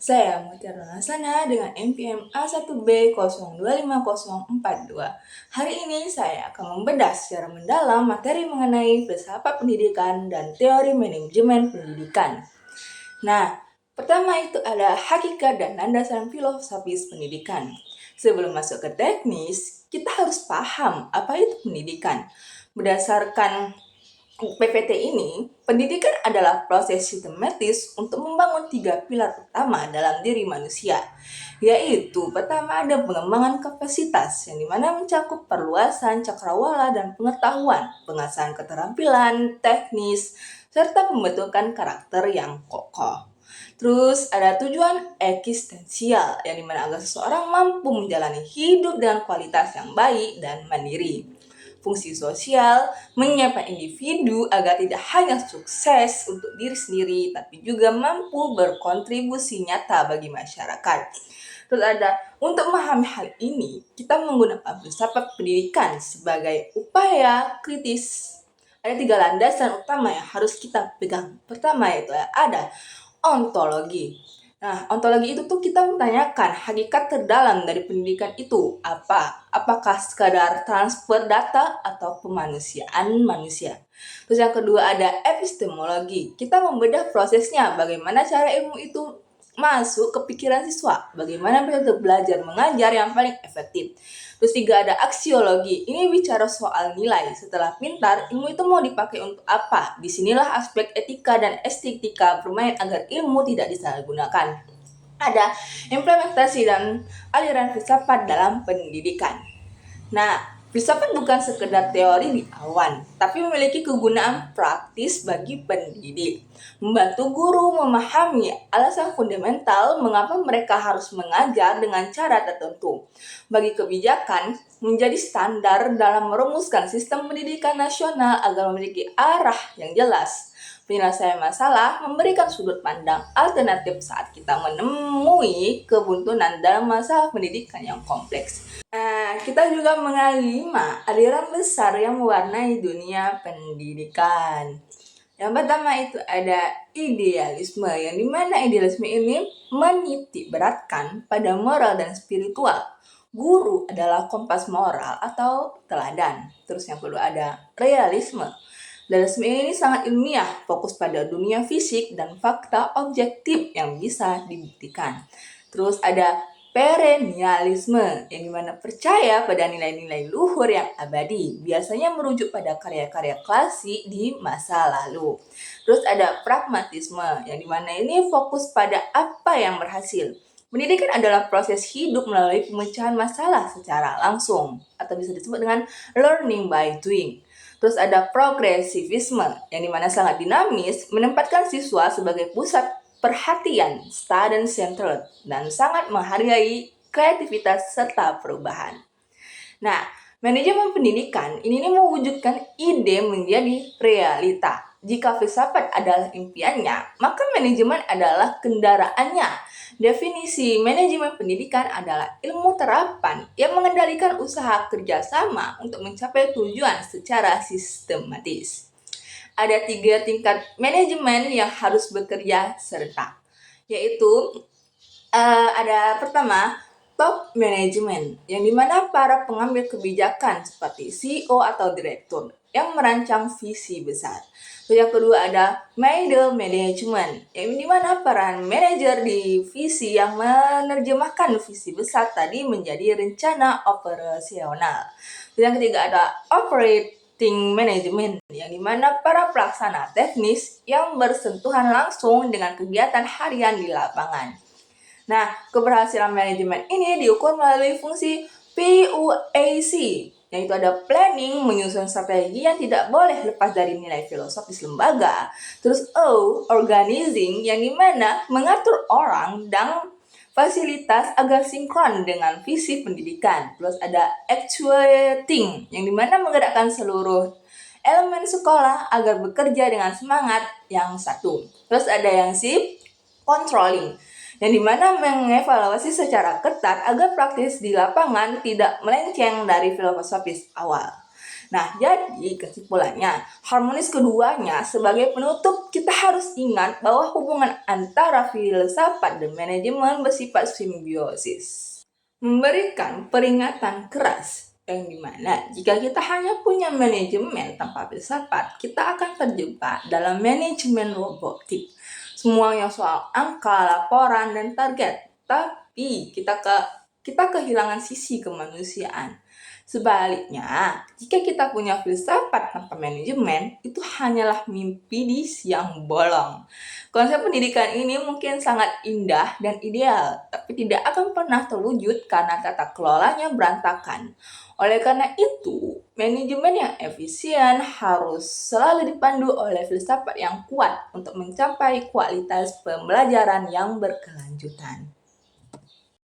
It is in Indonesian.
Saya Mutiara Nasana dengan NPM A1B025042. Hari ini saya akan membedah secara mendalam materi mengenai filsafat pendidikan dan teori manajemen pendidikan. Nah, pertama itu ada hakikat dan landasan filosofis pendidikan. Sebelum masuk ke teknis, kita harus paham apa itu pendidikan. Berdasarkan PPT ini, pendidikan adalah proses sistematis untuk membangun 3 pilar utama dalam diri manusia, yaitu pertama ada pengembangan kapasitas, yang dimana mencakup perluasan cakrawala dan pengetahuan, pengasahan keterampilan, teknis, serta pembentukan karakter yang kokoh. Terus ada tujuan eksistensial, yang dimana agar seseorang mampu menjalani hidup dengan kualitas yang baik dan mandiri. Fungsi sosial menyiapkan individu agar tidak hanya sukses untuk diri sendiri, tapi juga mampu berkontribusi nyata bagi masyarakat. Terus ada, untuk memahami hal ini, kita menggunakan filsafat pendidikan sebagai upaya kritis. Ada 3 landasan utama yang harus kita pegang. Pertama itu ada ontologi. Nah, ontologi itu tuh kita menanyakan hakikat terdalam dari pendidikan itu apa? Apakah sekadar transfer data atau pemanusiaan manusia? Terus yang kedua ada epistemologi. Kita membedah prosesnya, bagaimana cara ilmu itu masuk ke pikiran siswa, bagaimana metode belajar mengajar yang paling efektif. Terus 3 ada aksiologi. Ini bicara soal nilai. Setelah pintar, ilmu itu mau dipakai untuk apa? Disinilah aspek etika dan estetika bermain agar ilmu tidak disalahgunakan. Ada implementasi dan aliran filsafat dalam pendidikan. Nah, filsafat bukan sekedar teori di awan, tapi memiliki kegunaan praktis bagi pendidik. Membantu guru memahami alasan fundamental mengapa mereka harus mengajar dengan cara tertentu. Bagi kebijakan, menjadi standar dalam merumuskan sistem pendidikan nasional agar memiliki arah yang jelas. Penyelesaian masalah memberikan sudut pandang alternatif saat kita menemui kebuntuan dalam masalah pendidikan yang kompleks. Nah, kita juga mengenali 5 aliran besar yang mewarnai dunia pendidikan. Yang pertama itu ada idealisme, yang dimana idealisme ini menitik beratkan pada moral dan spiritual. Guru adalah kompas moral atau teladan. Terus yang kedua ada realisme. Realisme ini sangat ilmiah, fokus pada dunia fisik dan fakta objektif yang bisa dibuktikan. Terus ada perennialisme, yang dimana percaya pada nilai-nilai luhur yang abadi, biasanya merujuk pada karya-karya klasik di masa lalu. Terus ada pragmatisme, yang dimana ini fokus pada apa yang berhasil. Pendidikan adalah proses hidup melalui pemecahan masalah secara langsung, atau bisa disebut dengan learning by doing. Terus ada progresivisme, yang dimana sangat dinamis, menempatkan siswa sebagai pusat perhatian, student centered, dan sangat menghargai kreativitas serta perubahan. Nah, manajemen pendidikan ini mewujudkan ide menjadi realita. Jika filsafat adalah impiannya, maka manajemen adalah kendaraannya. Definisi manajemen pendidikan adalah ilmu terapan yang mengendalikan usaha kerjasama untuk mencapai tujuan secara sistematis. Ada 3 tingkat manajemen yang harus bekerja serta, yaitu ada pertama top management, yang dimana para pengambil kebijakan seperti CEO atau direktur yang merancang visi besar. Yang kedua ada middle management, yang dimana para manajer di visi yang menerjemahkan visi besar tadi menjadi rencana operasional. Yang ketiga ada operating management, yang dimana para pelaksana teknis yang bersentuhan langsung dengan kegiatan harian di lapangan. Nah, keberhasilan manajemen ini diukur melalui fungsi PUAC, yaitu ada planning, menyusun strategi yang tidak boleh lepas dari nilai filosofis lembaga. Terus O, organizing, yang dimana mengatur orang dan fasilitas agar sinkron dengan visi pendidikan. Plus ada actuating, yang dimana menggerakkan seluruh elemen sekolah agar bekerja dengan semangat yang satu. Terus ada yang controlling, yang dimana mengevaluasi secara ketat agar praktis di lapangan tidak melenceng dari filosofis awal. Nah, jadi kesimpulannya, harmonis keduanya sebagai penutup kita harus ingat bahwa hubungan antara filsafat dan manajemen bersifat simbiosis. Memberikan peringatan keras yang dimana jika kita hanya punya manajemen tanpa filsafat, kita akan terjebak dalam manajemen robotik. Semuanya soal angka, laporan, dan target. Tapi kita kehilangan sisi kemanusiaan. Sebaliknya, jika kita punya filsafat tanpa manajemen, itu hanyalah mimpi di siang bolong. Konsep pendidikan ini mungkin sangat indah dan ideal, tapi tidak akan pernah terwujud karena tata kelolanya berantakan. Oleh karena itu, manajemen yang efisien harus selalu dipandu oleh filsafat yang kuat untuk mencapai kualitas pembelajaran yang berkelanjutan.